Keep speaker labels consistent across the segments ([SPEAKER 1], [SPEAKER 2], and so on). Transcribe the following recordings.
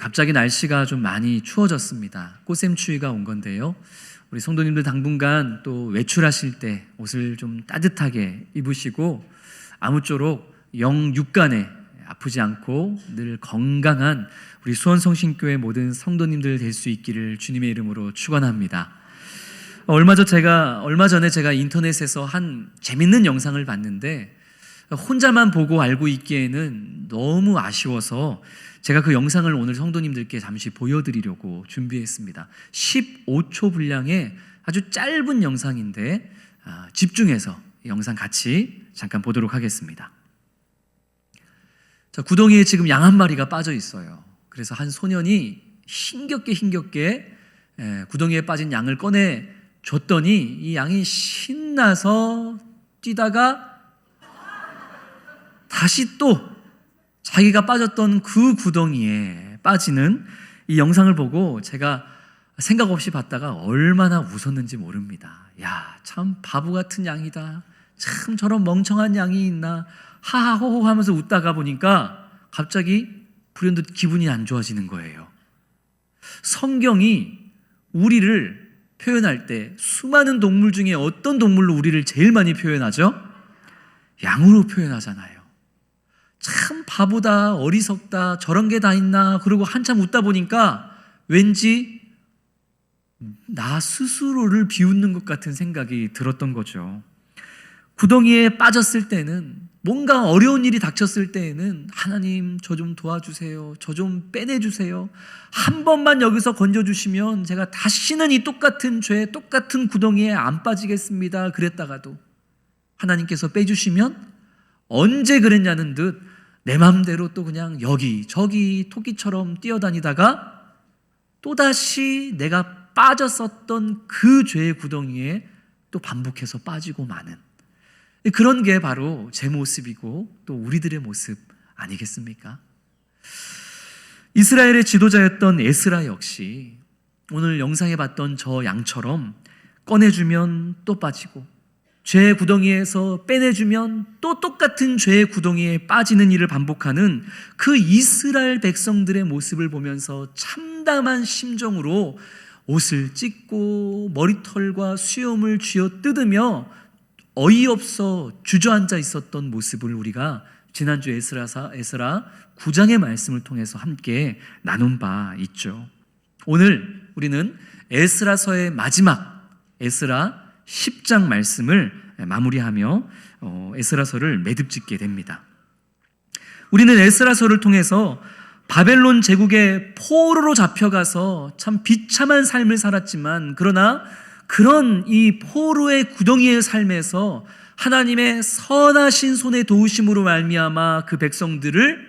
[SPEAKER 1] 갑자기 날씨가 좀 많이 추워졌습니다. 꽃샘추위가 온 건데요. 우리 성도님들 당분간 또 외출하실 때 옷을 좀 따뜻하게 입으시고 아무쪼록 영육간에 아프지 않고 늘 건강한 우리 수원성신교회 모든 성도님들 될 수 있기를 주님의 이름으로 축원합니다. 얼마 전에 제가 인터넷에서 한 재밌는 영상을 봤는데 혼자만 보고 알고 있기에는 너무 아쉬워서 제가 그 영상을 오늘 성도님들께 잠시 보여드리려고 준비했습니다. 15초 분량의 아주 짧은 영상인데 집중해서 영상 같이 잠깐 보도록 하겠습니다. 자, 구덩이에 지금 양 한 마리가 빠져 있어요. 그래서 한 소년이 힘겹게 구덩이에 빠진 양을 꺼내 줬더니 이 양이 신나서 뛰다가 다시 또 자기가 빠졌던 그 구덩이에 빠지는 이 영상을 보고 제가 생각 없이 봤다가 얼마나 웃었는지 모릅니다. 야, 참 바보 같은 양이다. 참 저런 멍청한 양이 있나. 하하호호 하면서 웃다가 보니까 갑자기 불현듯 기분이 안 좋아지는 거예요. 성경이 우리를 표현할 때 수많은 동물 중에 어떤 동물로 우리를 제일 많이 표현하죠? 양으로 표현하잖아요. 참 바보다, 어리석다, 저런 게 다 있나. 그리고 한참 웃다 보니까 왠지 나 스스로를 비웃는 것 같은 생각이 들었던 거죠. 구덩이에 빠졌을 때는, 뭔가 어려운 일이 닥쳤을 때에는 하나님 저 좀 도와주세요, 저 좀 빼내주세요, 한 번만 여기서 건져주시면 제가 다시는 이 똑같은 죄, 똑같은 구덩이에 안 빠지겠습니다 그랬다가도 하나님께서 빼주시면 언제 그랬냐는 듯 내 맘대로 또 그냥 여기저기 토끼처럼 뛰어다니다가 또다시 내가 빠졌었던 그 죄의 구덩이에 또 반복해서 빠지고 마는, 그런 게 바로 제 모습이고 또 우리들의 모습 아니겠습니까? 이스라엘의 지도자였던 에스라 역시 오늘 영상에 봤던 저 양처럼 꺼내주면 또 빠지고 죄의 구덩이에서 빼내주면 또 똑같은 죄의 구덩이에 빠지는 일을 반복하는 그 이스라엘 백성들의 모습을 보면서 참담한 심정으로 옷을 찢고 머리털과 수염을 쥐어뜯으며 어이없어 주저앉아 있었던 모습을 우리가 지난주 에스라 9장의 말씀을 통해서 함께 나눈 바 있죠. 오늘 우리는 에스라서의 마지막 에스라 10장 말씀을 마무리하며 에스라서를 매듭짓게 됩니다. 우리는 에스라서를 통해서 바벨론 제국의 포로로 잡혀가서 참 비참한 삶을 살았지만, 그러나 그런 이 포로의 구덩이의 삶에서 하나님의 선하신 손의 도우심으로 말미암아 그 백성들을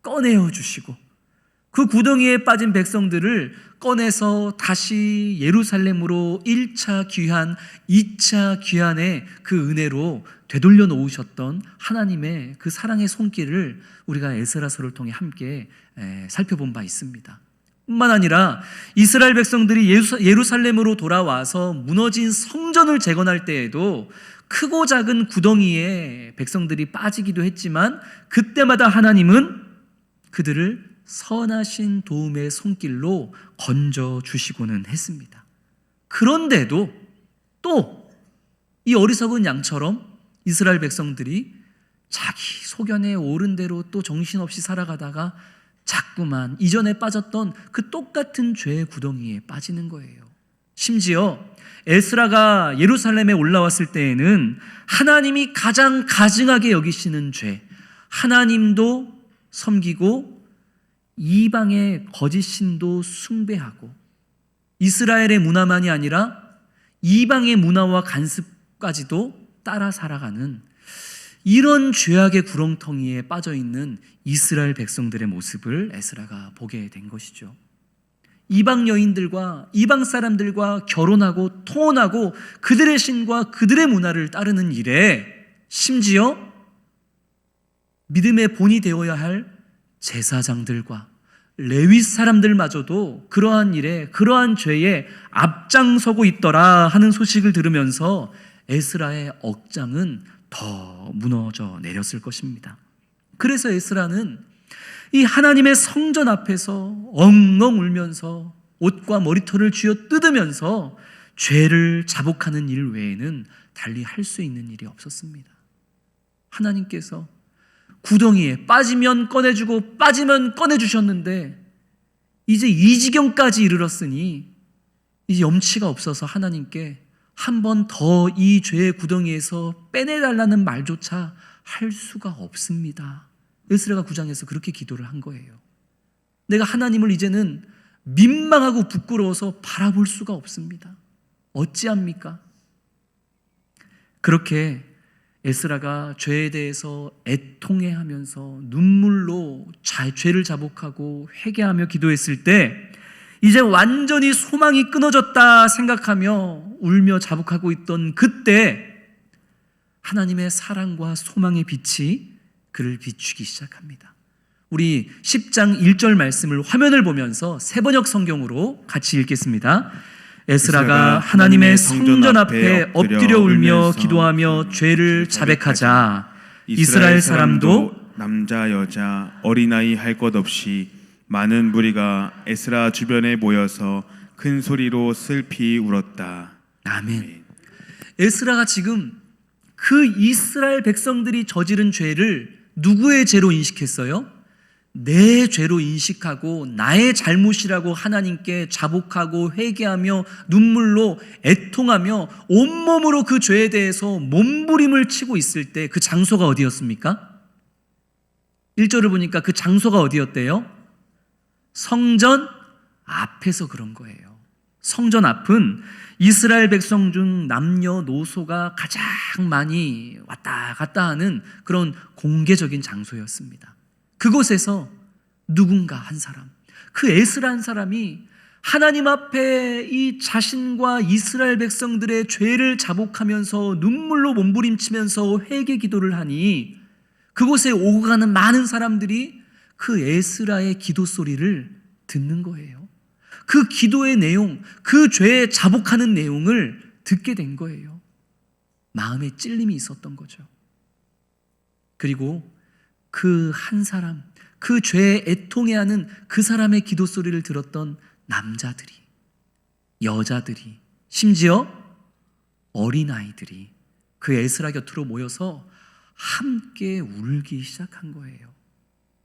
[SPEAKER 1] 꺼내어 주시고 그 구덩이에 빠진 백성들을 꺼내서 다시 예루살렘으로 1차 귀환, 2차 귀환의 그 은혜로 되돌려 놓으셨던 하나님의 그 사랑의 손길을 우리가 에스라서를 통해 함께 살펴본 바 있습니다. 뿐만 아니라 이스라엘 백성들이 예루살렘으로 돌아와서 무너진 성전을 재건할 때에도 크고 작은 구덩이에 백성들이 빠지기도 했지만 그때마다 하나님은 그들을 선하신 도움의 손길로 건져주시고는 했습니다. 그런데도 또 이 어리석은 양처럼 이스라엘 백성들이 자기 소견에 오른 대로 또 정신없이 살아가다가 자꾸만 이전에 빠졌던 그 똑같은 죄의 구덩이에 빠지는 거예요. 심지어 에스라가 예루살렘에 올라왔을 때에는 하나님이 가장 가증하게 여기시는 죄, 하나님도 섬기고 이방의 거짓 신도 숭배하고 이스라엘의 문화만이 아니라 이방의 문화와 간습까지도 따라 살아가는 이런 죄악의 구렁텅이에 빠져있는 이스라엘 백성들의 모습을 에스라가 보게 된 것이죠. 이방 여인들과 이방 사람들과 결혼하고 통혼하고 그들의 신과 그들의 문화를 따르는 일에 심지어 믿음의 본이 되어야 할 제사장들과 레위 사람들마저도 그러한 일에, 그러한 죄에 앞장서고 있더라 하는 소식을 들으면서 에스라의 억장은 더 무너져 내렸을 것입니다. 그래서 에스라는 이 하나님의 성전 앞에서 엉엉 울면서 옷과 머리털을 쥐어 뜯으면서 죄를 자복하는 일 외에는 달리 할 수 있는 일이 없었습니다. 하나님께서 구덩이에 빠지면 꺼내주고 빠지면 꺼내주셨는데 이제 이 지경까지 이르렀으니 이제 염치가 없어서 하나님께 한 번 더 이 죄의 구덩이에서 빼내달라는 말조차 할 수가 없습니다. 에스라가 9장에서 그렇게 기도를 한 거예요. 내가 하나님을 이제는 민망하고 부끄러워서 바라볼 수가 없습니다. 어찌합니까? 그렇게 에스라가 죄에 대해서 애통해하면서 눈물로 죄를 자복하고 회개하며 기도했을 때 이제 완전히 소망이 끊어졌다 생각하며 울며 자복하고 있던 그때 하나님의 사랑과 소망의 빛이 그를 비추기 시작합니다. 우리 10장 1절 말씀을 화면을 보면서 세번역 성경으로 같이 읽겠습니다. 에스라가 하나님의 성전 앞에 엎드려 울며 기도하며 죄를 자백하자 이스라엘 사람도
[SPEAKER 2] 남자 여자 어린아이 할 것 없이 많은 무리가 에스라 주변에 모여서 큰 소리로 슬피 울었다.
[SPEAKER 1] 아멘. 에스라가 지금 그 이스라엘 백성들이 저지른 죄를 누구의 죄로 인식했어요? 내 죄로 인식하고 나의 잘못이라고 하나님께 자복하고 회개하며 눈물로 애통하며 온몸으로 그 죄에 대해서 몸부림을 치고 있을 때 그 장소가 어디였습니까? 1절을 보니까 그 장소가 어디였대요? 성전 앞에서 그런 거예요. 성전 앞은 이스라엘 백성 중 남녀노소가 가장 많이 왔다 갔다 하는 그런 공개적인 장소였습니다. 그곳에서 누군가 한 사람, 그 에스라 한 사람이 하나님 앞에 이 자신과 이스라엘 백성들의 죄를 자복하면서 눈물로 몸부림치면서 회개 기도를 하니 그곳에 오고 가는 많은 사람들이 그 에스라의 기도 소리를 듣는 거예요. 그 기도의 내용, 그 죄에 자복하는 내용을 듣게 된 거예요. 마음에 찔림이 있었던 거죠. 그리고 그 한 사람, 그 죄에 애통해하는 그 사람의 기도 소리를 들었던 남자들이, 여자들이, 심지어 어린아이들이 그 에스라 곁으로 모여서 함께 울기 시작한 거예요.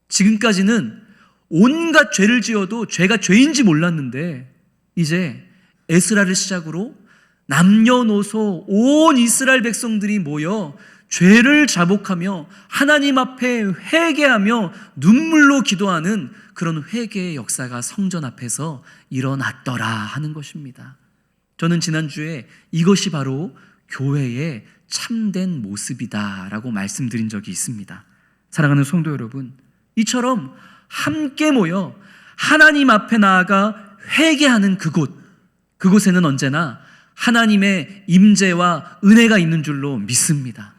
[SPEAKER 1] 지금까지는 온갖 죄를 지어도 죄가 죄인지 몰랐는데 이제 에스라를 시작으로 남녀노소 온 이스라엘 백성들이 모여 죄를 자복하며 하나님 앞에 회개하며 눈물로 기도하는 그런 회개의 역사가 성전 앞에서 일어났더라 하는 것입니다. 저는 지난주에 이것이 바로 교회의 참된 모습이다라고 말씀드린 적이 있습니다. 사랑하는 성도 여러분, 이처럼 함께 모여 하나님 앞에 나아가 회개하는 그곳에는 언제나 하나님의 임재와 은혜가 있는 줄로 믿습니다.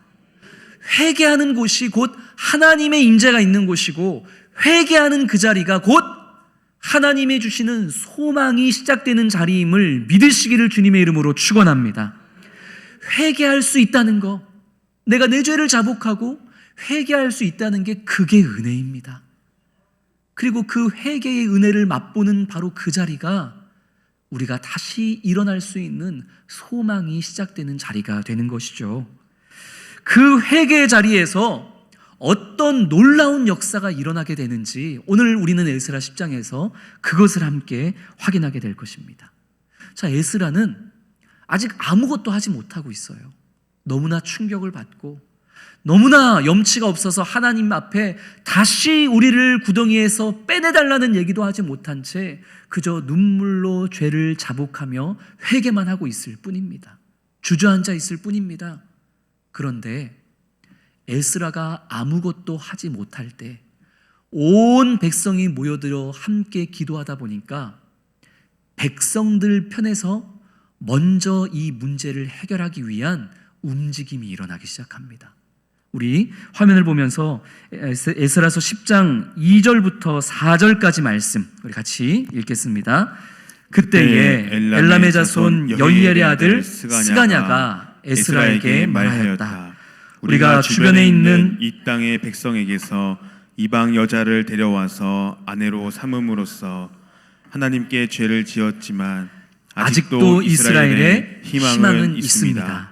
[SPEAKER 1] 회개하는 곳이 곧 하나님의 임재가 있는 곳이고 회개하는 그 자리가 곧 하나님이 주시는 소망이 시작되는 자리임을 믿으시기를 주님의 이름으로 축원합니다. 회개할 수 있다는 거, 내가 내 죄를 자복하고 회개할 수 있다는 게 그게 은혜입니다. 그리고 그 회개의 은혜를 맛보는 바로 그 자리가 우리가 다시 일어날 수 있는 소망이 시작되는 자리가 되는 것이죠. 그 회개의 자리에서 어떤 놀라운 역사가 일어나게 되는지 오늘 우리는 에스라 10장에서 그것을 함께 확인하게 될 것입니다. 자, 에스라는 아직 아무것도 하지 못하고 있어요. 너무나 충격을 받고 너무나 염치가 없어서 하나님 앞에 다시 우리를 구덩이에서 빼내달라는 얘기도 하지 못한 채 그저 눈물로 죄를 자복하며 회개만 하고 있을 뿐입니다. 주저앉아 있을 뿐입니다. 그런데 에스라가 아무것도 하지 못할 때 온 백성이 모여들어 함께 기도하다 보니까 백성들 편에서 먼저 이 문제를 해결하기 위한 움직임이 일어나기 시작합니다. 우리 화면을 보면서 에스라서 10장 2절부터 4절까지 말씀 우리 같이 읽겠습니다. 그때에 엘람의 자손 여히엘의 아들 스가냐가 에스라에게 말하였다.
[SPEAKER 2] 우리가 주변에 있는 이 땅의 백성에게서 이방 여자를 데려와서 아내로 삼음으로써 하나님께 죄를 지었지만
[SPEAKER 1] 아직도 이스라엘에 희망은 있습니다.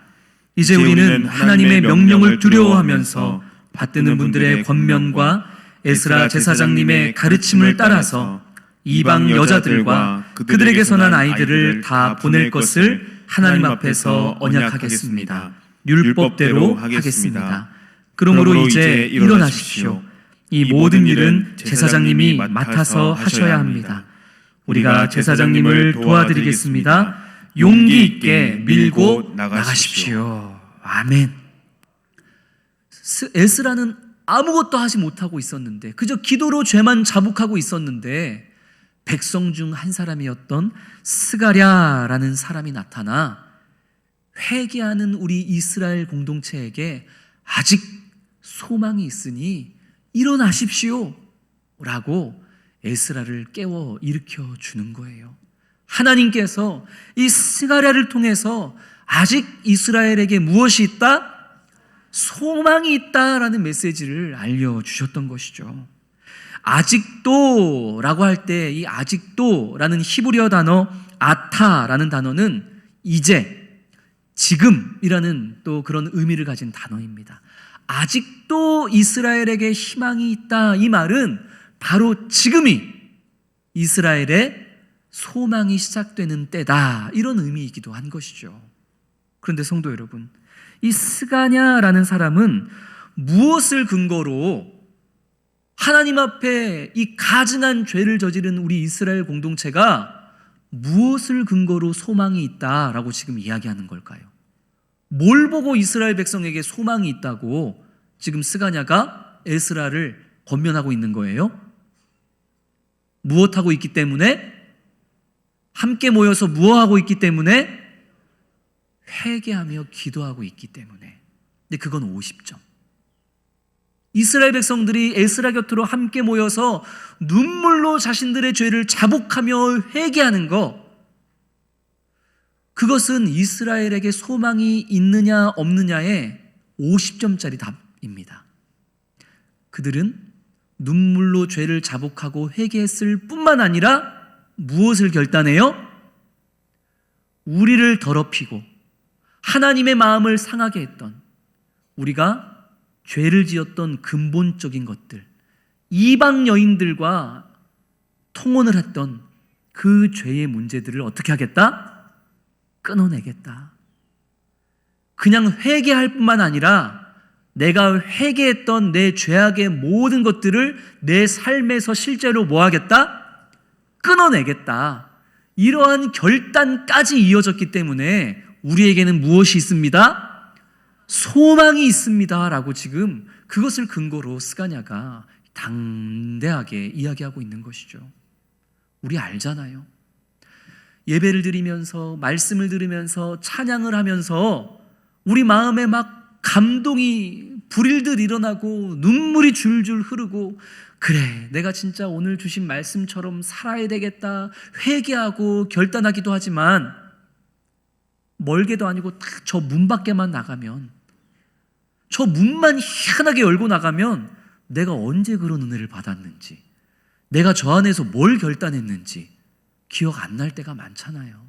[SPEAKER 1] 이제 우리는 하나님의 명령을 두려워하면서 받드는 분들의 권면과 에스라 제사장님의 가르침을 따라서 이방 여자들과 그들에게서 난 아이들을 다 보낼 것을 하나님 앞에서 언약하겠습니다. 율법대로 하겠습니다. 그러므로 이제 일어나십시오. 이 모든 일은 제사장님이 맡아서 하셔야 합니다. 우리가 제사장님을 도와드리겠습니다. 용기 있게 밀고 나가십시오. 아멘. 에스라는 아무것도 하지 못하고 있었는데 그저 기도로 죄만 자복하고 있었는데 백성 중 한 사람이었던 스가랴라는 사람이 나타나 회개하는 우리 이스라엘 공동체에게 아직 소망이 있으니 일어나십시오 라고 에스라를 깨워 일으켜 주는 거예요. 하나님께서 이 스가랴를 통해서 아직 이스라엘에게 무엇이 있다? 소망이 있다라는 메시지를 알려주셨던 것이죠. 아직도 라고 할 때 이 아직도 라는 히브리어 단어 아타라는 단어는 이제, 지금이라는 또 그런 의미를 가진 단어입니다. 아직도 이스라엘에게 희망이 있다, 이 말은 바로 지금이 이스라엘의 소망이 시작되는 때다, 이런 의미이기도 한 것이죠. 그런데 성도 여러분, 이 스가냐라는 사람은 무엇을 근거로 하나님 앞에 이 가증한 죄를 저지른 우리 이스라엘 공동체가 무엇을 근거로 소망이 있다라고 지금 이야기하는 걸까요? 뭘 보고 이스라엘 백성에게 소망이 있다고 지금 스가냐가 에스라를 권면하고 있는 거예요? 무엇하고 있기 때문에? 함께 모여서 무엇하고 있기 때문에? 회개하며 기도하고 있기 때문에. 근데 그건 50점. 이스라엘 백성들이 에스라 곁으로 함께 모여서 눈물로 자신들의 죄를 자복하며 회개하는 것, 그것은 이스라엘에게 소망이 있느냐 없느냐의 50점짜리 답입니다. 그들은 눈물로 죄를 자복하고 회개했을 뿐만 아니라 무엇을 결단해요? 우리를 더럽히고 하나님의 마음을 상하게 했던, 우리가 죄를 지었던 근본적인 것들, 이방 여인들과 통혼을 했던 그 죄의 문제들을 어떻게 하겠다? 끊어내겠다. 그냥 회개할 뿐만 아니라 내가 회개했던 내 죄악의 모든 것들을 내 삶에서 실제로 뭐 하겠다? 끊어내겠다. 이러한 결단까지 이어졌기 때문에 우리에게는 무엇이 있습니다? 소망이 있습니다 라고 지금 그것을 근거로 스가냐가 당대하게 이야기하고 있는 것이죠. 우리 알잖아요. 예배를 드리면서, 말씀을 들으면서, 찬양을 하면서 우리 마음에 막 감동이 불일듯 일어나고 눈물이 줄줄 흐르고, 그래, 내가 진짜 오늘 주신 말씀처럼 살아야 되겠다 회개하고 결단하기도 하지만 멀게도 아니고 딱 저 문 밖에만 나가면, 저 문만 희한하게 열고 나가면 내가 언제 그런 은혜를 받았는지, 내가 저 안에서 뭘 결단했는지 기억 안 날 때가 많잖아요.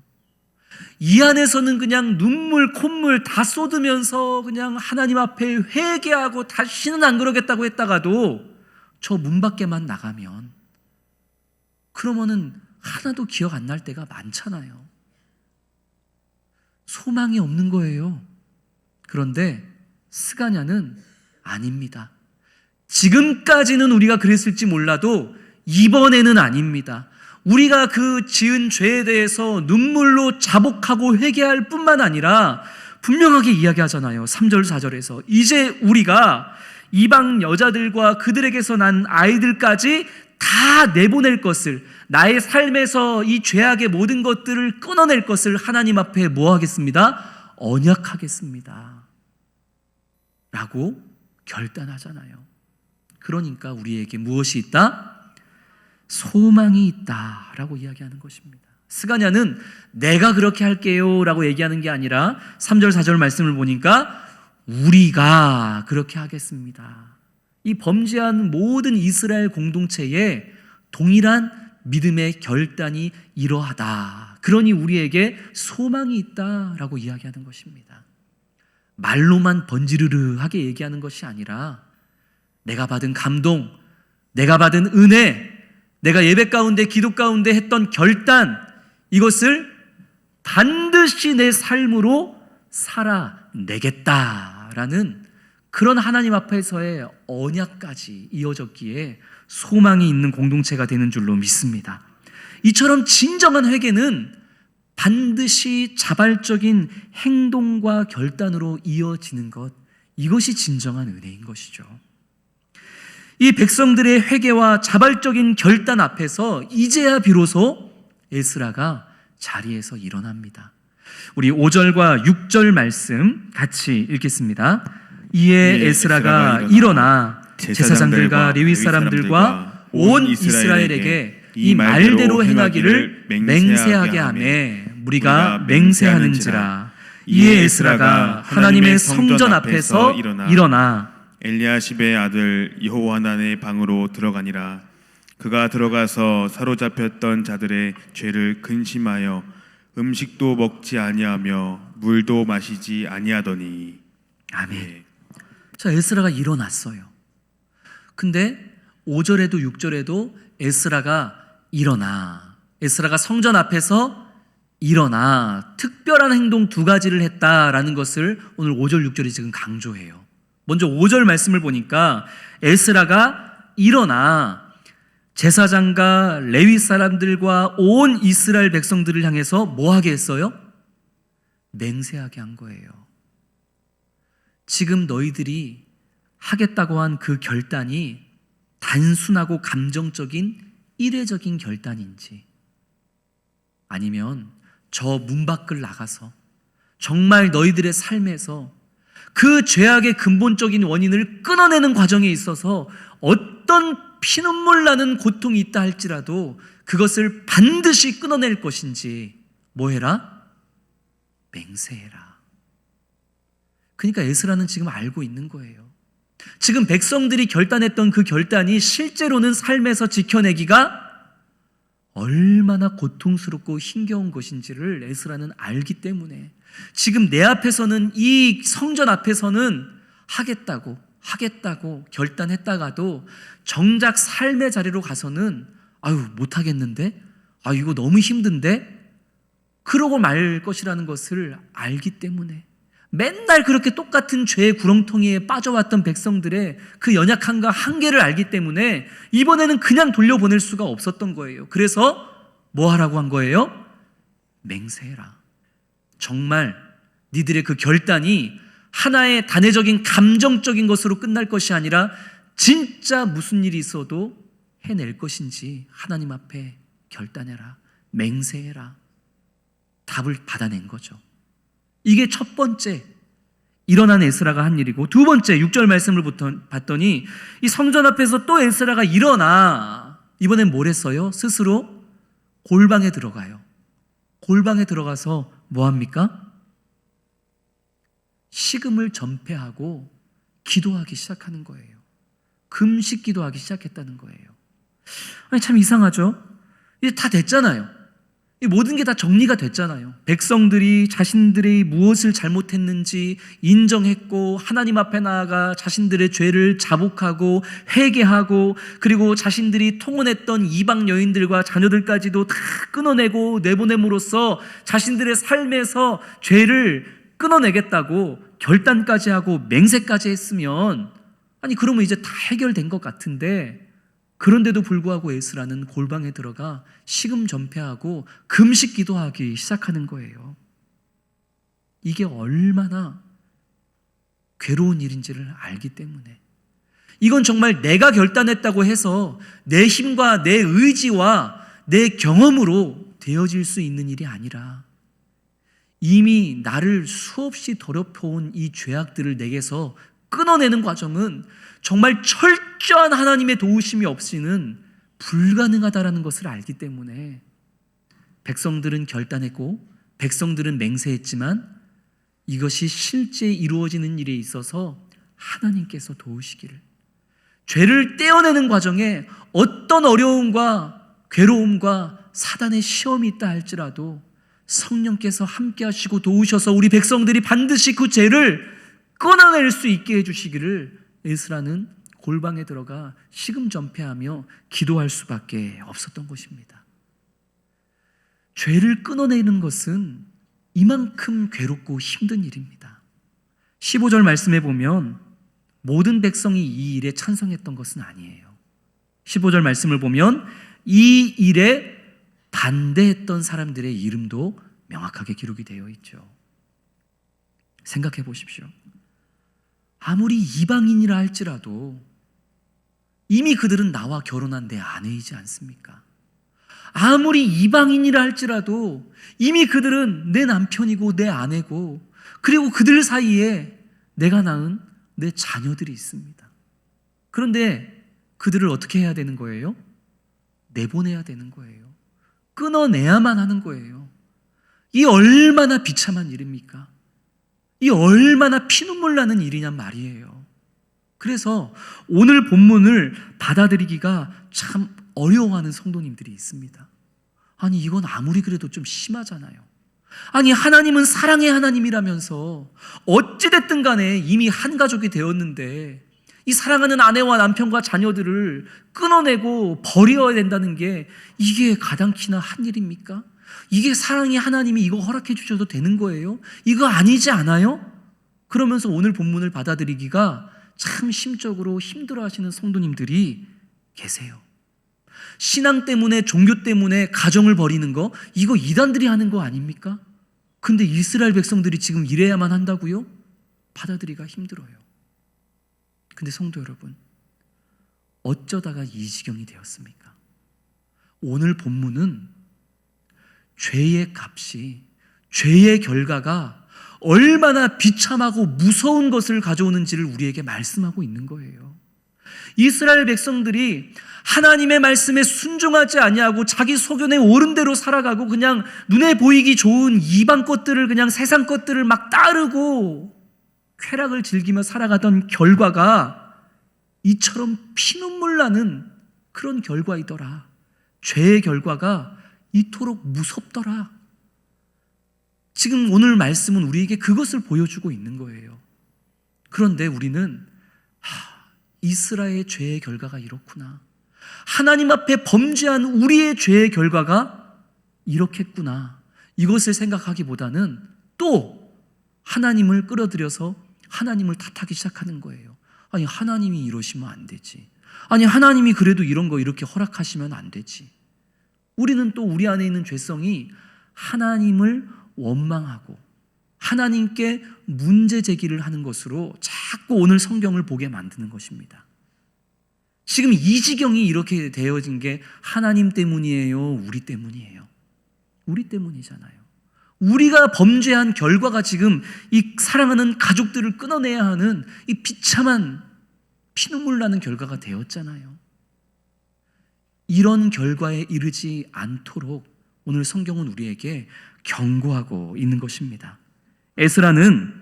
[SPEAKER 1] 이 안에서는 그냥 눈물, 콧물 다 쏟으면서 그냥 하나님 앞에 회개하고 다시는 안 그러겠다고 했다가도 저 문 밖에만 나가면 그러면은 하나도 기억 안 날 때가 많잖아요. 소망이 없는 거예요. 그런데 스가냐는 아닙니다. 지금까지는 우리가 그랬을지 몰라도 이번에는 아닙니다. 우리가 그 지은 죄에 대해서 눈물로 자복하고 회개할 뿐만 아니라 분명하게 이야기하잖아요. 3절 4절에서 이제 우리가 이방 여자들과 그들에게서 난 아이들까지 다 내보낼 것을, 나의 삶에서 이 죄악의 모든 것들을 끊어낼 것을 하나님 앞에 뭐 하겠습니다? 언약하겠습니다 라고 결단하잖아요. 그러니까 우리에게 무엇이 있다? 소망이 있다 라고 이야기하는 것입니다. 스가냐는 내가 그렇게 할게요 라고 얘기하는 게 아니라 3절 4절 말씀을 보니까 우리가 그렇게 하겠습니다. 이 범죄한 모든 이스라엘 공동체에 동일한 믿음의 결단이 이러하다. 그러니 우리에게 소망이 있다라고 이야기하는 것입니다. 말로만 번지르르하게 얘기하는 것이 아니라 내가 받은 감동, 내가 받은 은혜, 내가 예배 가운데 기도 가운데 했던 결단, 이것을 반드시 내 삶으로 살아내겠다라는 그런 하나님 앞에서의 언약까지 이어졌기에 소망이 있는 공동체가 되는 줄로 믿습니다. 이처럼 진정한 회개는 반드시 자발적인 행동과 결단으로 이어지는 것, 이것이 진정한 은혜인 것이죠. 이 백성들의 회개와 자발적인 결단 앞에서 이제야 비로소 에스라가 자리에서 일어납니다. 우리 5절과 6절 말씀 같이 읽겠습니다. 이에 에스라가 일어나 제사장들과 레위 사람들과 온 이스라엘에게 이 말대로 행하기를 맹세하게 하매 무리가 맹세하는지라. 이에 에스라가 하나님의 성전 앞에서 일어나
[SPEAKER 2] 엘리야십의 아들 여호하난의 방으로 들어가니라. 그가 들어가서 사로잡혔던 자들의 죄를 근심하여 음식도 먹지 아니하며 물도 마시지 아니하더니.
[SPEAKER 1] 아멘.
[SPEAKER 2] 네.
[SPEAKER 1] 자, 에스라가 일어났어요. 근데 5절에도 6절에도 에스라가 일어나, 에스라가 성전 앞에서 일어나 특별한 행동 두 가지를 했다라는 것을 오늘 5절 6절이 지금 강조해요. 먼저 5절 말씀을 보니까 에스라가 일어나 제사장과 레위 사람들과 온 이스라엘 백성들을 향해서 뭐 하게 했어요? 맹세하게 한 거예요. 지금 너희들이 하겠다고 한 그 결단이 단순하고 감정적인 일회적인 결단인지, 아니면 저 문 밖을 나가서 정말 너희들의 삶에서 그 죄악의 근본적인 원인을 끊어내는 과정에 있어서 어떤 피눈물 나는 고통이 있다 할지라도 그것을 반드시 끊어낼 것인지, 뭐 해라? 맹세해라. 그러니까 에스라는 지금 알고 있는 거예요. 지금 백성들이 결단했던 그 결단이 실제로는 삶에서 지켜내기가 얼마나 고통스럽고 힘겨운 것인지를 에스라는 알기 때문에 지금 내 앞에서는, 이 성전 앞에서는 하겠다고 결단했다가도 정작 삶의 자리로 가서는 아유 못하겠는데, 아 이거 너무 힘든데, 그러고 말 것이라는 것을 알기 때문에 맨날 그렇게 똑같은 죄의 구렁텅이에 빠져왔던 백성들의 그 연약함과 한계를 알기 때문에 이번에는 그냥 돌려보낼 수가 없었던 거예요. 그래서 뭐 하라고 한 거예요? 맹세해라. 정말 니들의 그 결단이 하나의 단회적인 감정적인 것으로 끝날 것이 아니라 진짜 무슨 일이 있어도 해낼 것인지 하나님 앞에 결단해라. 맹세해라. 답을 받아낸 거죠. 이게 첫 번째 일어난 에스라가 한 일이고, 두 번째 6절 말씀을 봤더니 이 성전 앞에서 또 에스라가 일어나 이번엔 뭘 했어요? 스스로 골방에 들어가요. 골방에 들어가서 뭐 합니까? 식음을 전폐하고 기도하기 시작하는 거예요. 금식 기도하기 시작했다는 거예요. 아니 참 이상하죠? 이제 다 됐잖아요. 이 모든 게 다 정리가 됐잖아요. 백성들이 자신들이 무엇을 잘못했는지 인정했고 하나님 앞에 나아가 자신들의 죄를 자복하고 회개하고, 그리고 자신들이 통혼했던 이방 여인들과 자녀들까지도 다 끊어내고 내보냄으로써 자신들의 삶에서 죄를 끊어내겠다고 결단까지 하고 맹세까지 했으면, 아니 그러면 이제 다 해결된 것 같은데, 그런데도 불구하고 에스라는 골방에 들어가 식음 전폐하고 금식 기도하기 시작하는 거예요. 이게 얼마나 괴로운 일인지를 알기 때문에, 이건 정말 내가 결단했다고 해서 내 힘과 내 의지와 내 경험으로 되어질 수 있는 일이 아니라 이미 나를 수없이 더럽혀온 이 죄악들을 내게서 끊어내는 과정은 정말 철저한 하나님의 도우심이 없이는 불가능하다라는 것을 알기 때문에 백성들은 결단했고 백성들은 맹세했지만 이것이 실제 이루어지는 일에 있어서 하나님께서 도우시기를, 죄를 떼어내는 과정에 어떤 어려움과 괴로움과 사단의 시험이 있다 할지라도 성령께서 함께 하시고 도우셔서 우리 백성들이 반드시 그 죄를 끊어낼 수 있게 해주시기를 에스라는 골방에 들어가 시금전폐하며 기도할 수밖에 없었던 것입니다. 죄를 끊어내는 것은 이만큼 괴롭고 힘든 일입니다. 15절 말씀에 보면 모든 백성이 이 일에 찬성했던 것은 아니에요. 15절 말씀을 보면 이 일에 반대했던 사람들의 이름도 명확하게 기록이 되어 있죠. 생각해 보십시오. 아무리 이방인이라 할지라도 이미 그들은 나와 결혼한 내 아내이지 않습니까? 아무리 이방인이라 할지라도 이미 그들은 내 남편이고 내 아내고, 그리고 그들 사이에 내가 낳은 내 자녀들이 있습니다. 그런데 그들을 어떻게 해야 되는 거예요? 내보내야 되는 거예요. 끊어내야만 하는 거예요. 이 얼마나 비참한 일입니까? 이 얼마나 피눈물 나는 일이냔 말이에요. 그래서 오늘 본문을 받아들이기가 참 어려워하는 성도님들이 있습니다. 아니, 이건 아무리 그래도 좀 심하잖아요. 아니, 하나님은 사랑의 하나님이라면서 어찌됐든 간에 이미 한 가족이 되었는데 이 사랑하는 아내와 남편과 자녀들을 끊어내고 버려야 된다는 게 이게 가당키나 한 일입니까? 이게 사랑의 하나님이 이거 허락해 주셔도 되는 거예요? 이거 아니지 않아요? 그러면서 오늘 본문을 받아들이기가 참 심적으로 힘들어하시는 성도님들이 계세요. 신앙 때문에, 종교 때문에 가정을 버리는 거, 이거 이단들이 하는 거 아닙니까? 근데 이스라엘 백성들이 지금 이래야만 한다고요? 받아들이기가 힘들어요. 근데 성도 여러분, 어쩌다가 이 지경이 되었습니까? 오늘 본문은 죄의 값이, 죄의 결과가 얼마나 비참하고 무서운 것을 가져오는지를 우리에게 말씀하고 있는 거예요. 이스라엘 백성들이 하나님의 말씀에 순종하지 아니하고 자기 소견에 옳은 대로 살아가고 그냥 눈에 보이기 좋은 이방 것들을, 그냥 세상 것들을 막 따르고 쾌락을 즐기며 살아가던 결과가 이처럼 피눈물 나는 그런 결과이더라. 죄의 결과가 이토록 무섭더라. 지금 오늘 말씀은 우리에게 그것을 보여주고 있는 거예요. 그런데 우리는 이스라엘의 죄의 결과가 이렇구나, 하나님 앞에 범죄한 우리의 죄의 결과가 이렇겠구나, 이것을 생각하기보다는 또 하나님을 끌어들여서 하나님을 탓하기 시작하는 거예요. 아니, 하나님이 이러시면 안 되지. 아니, 하나님이 그래도 이런 거 이렇게 허락하시면 안 되지. 우리는 또 우리 안에 있는 죄성이 하나님을 원망하고 하나님께 문제 제기를 하는 것으로 자꾸 오늘 성경을 보게 만드는 것입니다. 지금 이 지경이 이렇게 되어진 게 하나님 때문이에요? 우리 때문이에요? 우리 때문이잖아요. 우리가 범죄한 결과가 지금 이 사랑하는 가족들을 끊어내야 하는 이 비참한 피눈물 나는 결과가 되었잖아요. 이런 결과에 이르지 않도록 오늘 성경은 우리에게 경고하고 있는 것입니다. 에스라는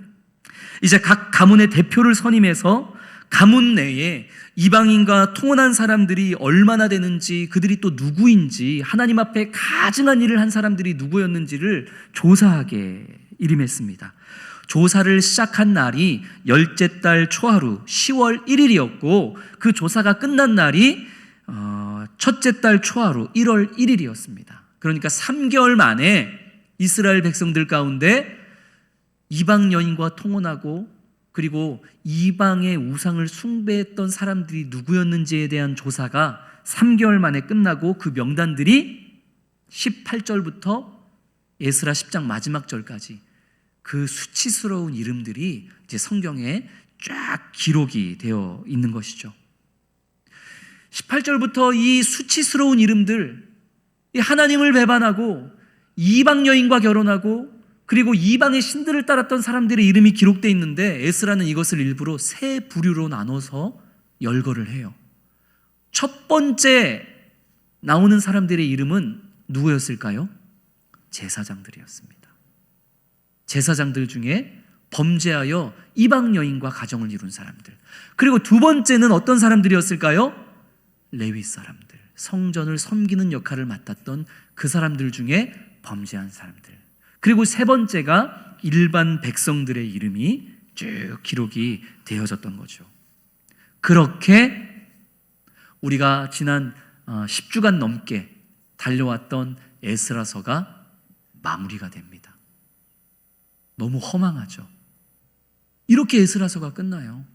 [SPEAKER 1] 이제 각 가문의 대표를 선임해서 가문 내에 이방인과 통혼한 사람들이 얼마나 되는지, 그들이 또 누구인지, 하나님 앞에 가증한 일을 한 사람들이 누구였는지를 조사하게 일임했습니다. 조사를 시작한 날이 열째 달 초하루 10월 1일이었고 그 조사가 끝난 날이 첫째 달 초하루 1월 1일이었습니다. 그러니까 3개월 만에 이스라엘 백성들 가운데 이방 여인과 통혼하고 그리고 이방의 우상을 숭배했던 사람들이 누구였는지에 대한 조사가 3개월 만에 끝나고 그 명단들이 18절부터 에스라 10장 마지막 절까지 그 수치스러운 이름들이 이제 성경에 쫙 기록이 되어 있는 것이죠. 18절부터 이 수치스러운 이름들, 이 하나님을 배반하고 이방 여인과 결혼하고 그리고 이방의 신들을 따랐던 사람들의 이름이 기록되어 있는데 에스라는 이것을 일부러 세 부류로 나눠서 열거를 해요. 첫 번째 나오는 사람들의 이름은 누구였을까요? 제사장들이었습니다. 제사장들 중에 범죄하여 이방 여인과 가정을 이룬 사람들. 그리고 두 번째는 어떤 사람들이었을까요? 레위 사람들. 성전을 섬기는 역할을 맡았던 그 사람들 중에 범죄한 사람들. 그리고 세 번째가 일반 백성들의 이름이 쭉 기록이 되어졌던 거죠. 그렇게 우리가 지난 10주간 넘게 달려왔던 에스라서가 마무리가 됩니다. 너무 허망하죠. 이렇게 에스라서가 끝나요.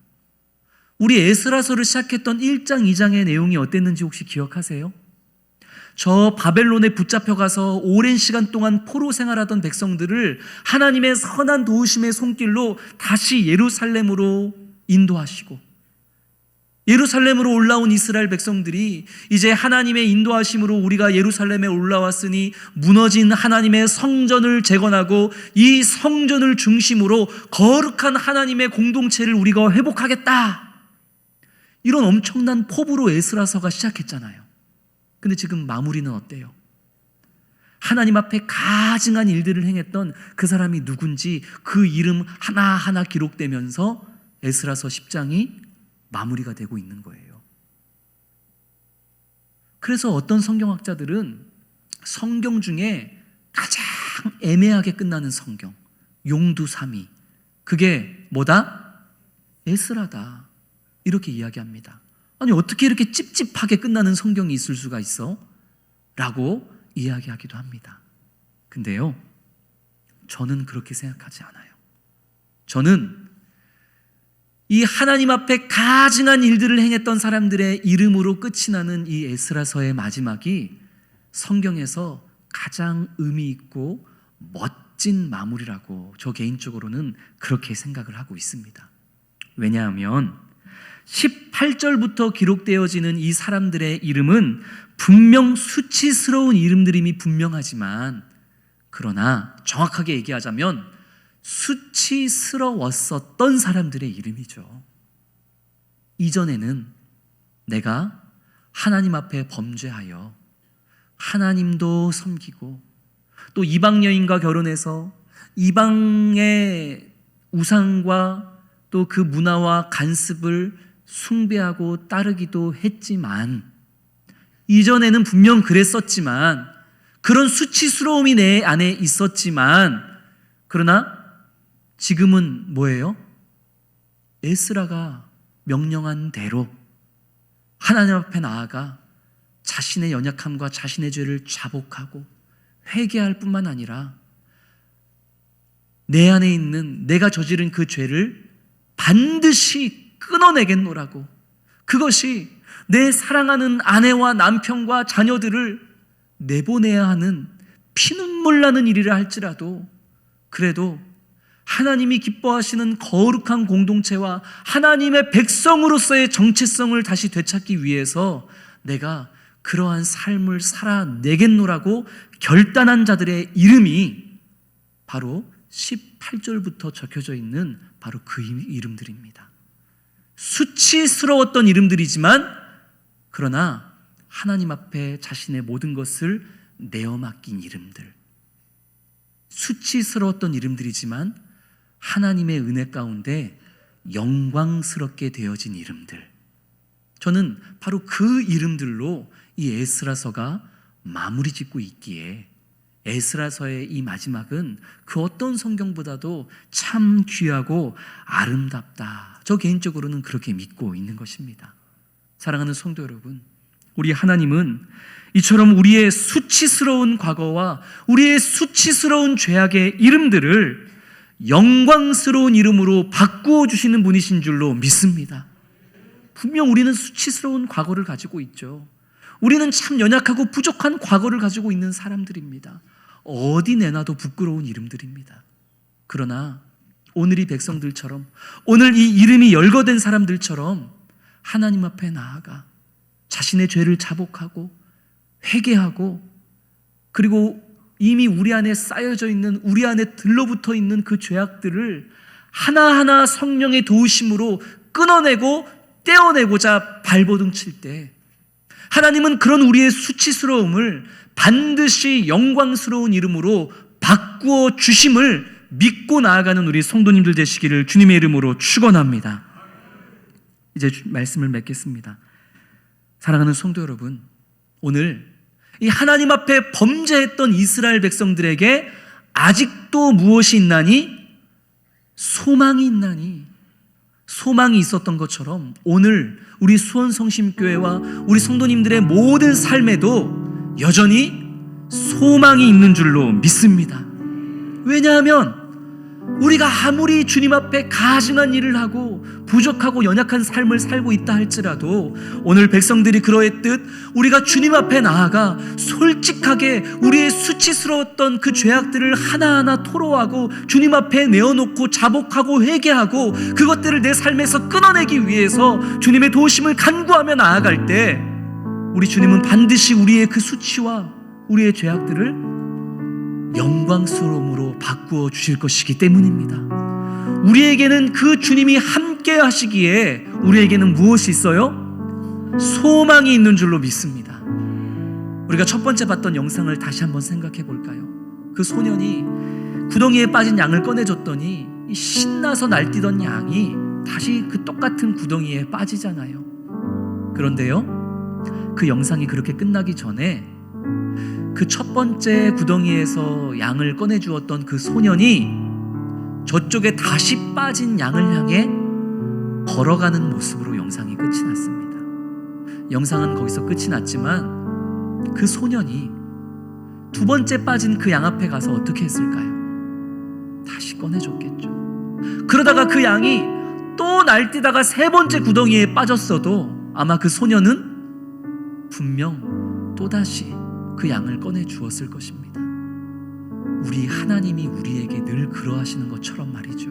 [SPEAKER 1] 우리 에스라서를 시작했던 1장, 2장의 내용이 어땠는지 혹시 기억하세요? 저 바벨론에 붙잡혀가서 오랜 시간 동안 포로 생활하던 백성들을 하나님의 선한 도우심의 손길로 다시 예루살렘으로 인도하시고, 예루살렘으로 올라온 이스라엘 백성들이 이제 하나님의 인도하심으로 우리가 예루살렘에 올라왔으니 무너진 하나님의 성전을 재건하고 이 성전을 중심으로 거룩한 하나님의 공동체를 우리가 회복하겠다. 이런 엄청난 포부로 에스라서가 시작했잖아요. 근데 지금 마무리는 어때요? 하나님 앞에 가증한 일들을 행했던 그 사람이 누군지 그 이름 하나하나 기록되면서 에스라서 10장이 마무리가 되고 있는 거예요. 그래서 어떤 성경학자들은 성경 중에 가장 애매하게 끝나는 성경, 용두삼위, 그게 뭐다? 에스라다. 이렇게 이야기합니다. 아니 어떻게 이렇게 찝찝하게 끝나는 성경이 있을 수가 있어? 라고 이야기하기도 합니다. 근데요, 저는 그렇게 생각하지 않아요. 저는 이 하나님 앞에 가증한 일들을 행했던 사람들의 이름으로 끝이 나는 이 에스라서의 마지막이 성경에서 가장 의미 있고 멋진 마무리라고 저 개인적으로는 그렇게 생각을 하고 있습니다. 왜냐하면 18절부터 기록되어지는 이 사람들의 이름은 분명 수치스러운 이름들임이 분명하지만, 그러나 정확하게 얘기하자면 수치스러웠었던 사람들의 이름이죠. 이전에는 내가 하나님 앞에 범죄하여 하나님도 섬기고 또 이방 여인과 결혼해서 이방의 우상과 또 그 문화와 간습을 숭배하고 따르기도 했지만, 이전에는 분명 그랬었지만, 그런 수치스러움이 내 안에 있었지만, 그러나 지금은 뭐예요? 에스라가 명령한 대로 하나님 앞에 나아가 자신의 연약함과 자신의 죄를 자복하고 회개할 뿐만 아니라 내 안에 있는 내가 저지른 그 죄를 반드시 끊어내겠노라고, 그것이 내 사랑하는 아내와 남편과 자녀들을 내보내야 하는 피눈물 나는 일이라 할지라도 그래도 하나님이 기뻐하시는 거룩한 공동체와 하나님의 백성으로서의 정체성을 다시 되찾기 위해서 내가 그러한 삶을 살아내겠노라고 결단한 자들의 이름이 바로 18절부터 적혀져 있는 바로 그 이름들입니다. 수치스러웠던 이름들이지만, 그러나 하나님 앞에 자신의 모든 것을 내어 맡긴 이름들, 수치스러웠던 이름들이지만 하나님의 은혜 가운데 영광스럽게 되어진 이름들, 저는 바로 그 이름들로 이 에스라서가 마무리 짓고 있기에 에스라서의 이 마지막은 그 어떤 성경보다도 참 귀하고 아름답다, 저 개인적으로는 그렇게 믿고 있는 것입니다. 사랑하는 성도 여러분, 우리 하나님은 이처럼 우리의 수치스러운 과거와 우리의 수치스러운 죄악의 이름들을 영광스러운 이름으로 바꾸어 주시는 분이신 줄로 믿습니다. 분명 우리는 수치스러운 과거를 가지고 있죠. 우리는 참 연약하고 부족한 과거를 가지고 있는 사람들입니다. 어디 내놔도 부끄러운 이름들입니다. 그러나 오늘 이 백성들처럼, 오늘 이 이름이 열거된 사람들처럼 하나님 앞에 나아가 자신의 죄를 자복하고 회개하고, 그리고 이미 우리 안에 쌓여져 있는, 우리 안에 들러붙어 있는 그 죄악들을 하나하나 성령의 도우심으로 끊어내고 떼어내고자 발버둥 칠 때, 하나님은 그런 우리의 수치스러움을 반드시 영광스러운 이름으로 바꾸어 주심을 믿고 나아가는 우리 성도님들 되시기를 주님의 이름으로 축원합니다. 이제 말씀을 맺겠습니다. 사랑하는 성도 여러분, 오늘 이 하나님 앞에 범죄했던 이스라엘 백성들에게 아직도 무엇이 있나니? 소망이 있나니? 소망이 있었던 것처럼 오늘 우리 수원성심교회와 우리 성도님들의 모든 삶에도 여전히 소망이 있는 줄로 믿습니다. 왜냐하면 우리가 아무리 주님 앞에 가증한 일을 하고 부족하고 연약한 삶을 살고 있다 할지라도 오늘 백성들이 그러했듯 우리가 주님 앞에 나아가 솔직하게 우리의 수치스러웠던 그 죄악들을 하나하나 토로하고 주님 앞에 내어놓고 자복하고 회개하고 그것들을 내 삶에서 끊어내기 위해서 주님의 도우심을 간구하며 나아갈 때 우리 주님은 반드시 우리의 그 수치와 우리의 죄악들을 영광스러움으로 바꾸어 주실 것이기 때문입니다. 우리에게는 그 주님이 함께 하시기에 우리에게는 무엇이 있어요? 소망이 있는 줄로 믿습니다. 우리가 첫 번째 봤던 영상을 다시 한번 생각해 볼까요? 그 소년이 구덩이에 빠진 양을 꺼내줬더니 신나서 날뛰던 양이 다시 그 똑같은 구덩이에 빠지잖아요. 그런데요, 그 영상이 그렇게 끝나기 전에 그 첫 번째 구덩이에서 양을 꺼내 주었던 그 소년이 저쪽에 다시 빠진 양을 향해 걸어가는 모습으로 영상이 끝이 났습니다. 영상은 거기서 끝이 났지만 그 소년이 두 번째 빠진 그 양 앞에 가서 어떻게 했을까요? 다시 꺼내줬겠죠. 그러다가 그 양이 또 날뛰다가 세 번째 구덩이에 빠졌어도 아마 그 소년은 분명 또다시 그 양을 꺼내 주었을 것입니다. 우리 하나님이 우리에게 늘 그러하시는 것처럼 말이죠.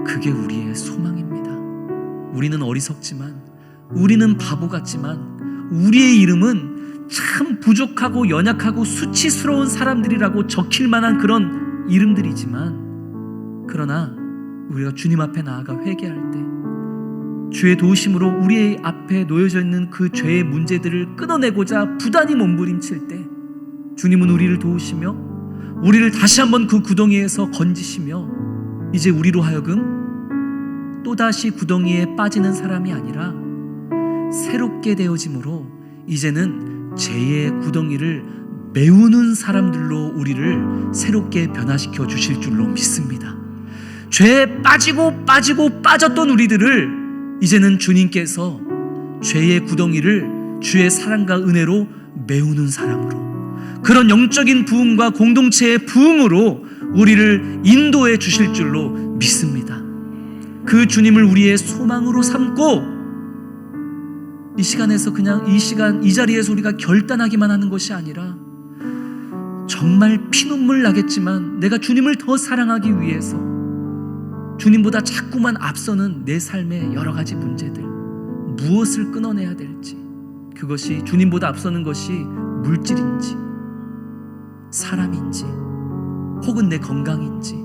[SPEAKER 1] 그게 우리의 소망입니다. 우리는 어리석지만, 우리는 바보 같지만, 우리의 이름은 참 부족하고 연약하고 수치스러운 사람들이라고 적힐 만한 그런 이름들이지만, 그러나 우리가 주님 앞에 나아가 회개할 때 주의 도우심으로 우리의 앞에 놓여져 있는 그 죄의 문제들을 끊어내고자 부단히 몸부림칠 때 주님은 우리를 도우시며 우리를 다시 한번 그 구덩이에서 건지시며 이제 우리로 하여금 또다시 구덩이에 빠지는 사람이 아니라 새롭게 되어짐으로 이제는 죄의 구덩이를 메우는 사람들로 우리를 새롭게 변화시켜 주실 줄로 믿습니다. 죄에 빠졌던 우리들을 이제는 주님께서 죄의 구덩이를 주의 사랑과 은혜로 메우는 사람으로, 그런 영적인 부흥과 공동체의 부흥으로 우리를 인도해 주실 줄로 믿습니다. 그 주님을 우리의 소망으로 삼고 이 시간에서 그냥 이 자리에서 우리가 결단하기만 하는 것이 아니라 정말 피눈물 나겠지만 내가 주님을 더 사랑하기 위해서 주님보다 자꾸만 앞서는 내 삶의 여러 가지 문제들, 무엇을 끊어내야 될지, 그것이 주님보다 앞서는 것이 물질인지 사람인지 혹은 내 건강인지,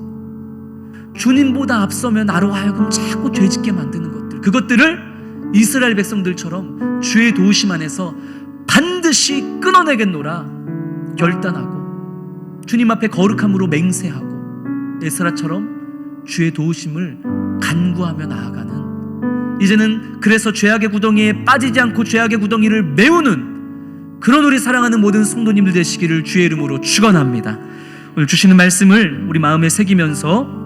[SPEAKER 1] 주님보다 앞서면 나로 하여금 자꾸 죄짓게 만드는 것들, 그것들을 이스라엘 백성들처럼 주의 도우심 안에서 반드시 끊어내겠노라 결단하고 주님 앞에 거룩함으로 맹세하고 에스라처럼 주의 도우심을 간구하며 나아가는, 이제는 그래서 죄악의 구덩이에 빠지지 않고 죄악의 구덩이를 메우는 그런 우리 사랑하는 모든 성도님들 되시기를 주의 이름으로 축원합니다. 오늘 주시는 말씀을 우리 마음에 새기면서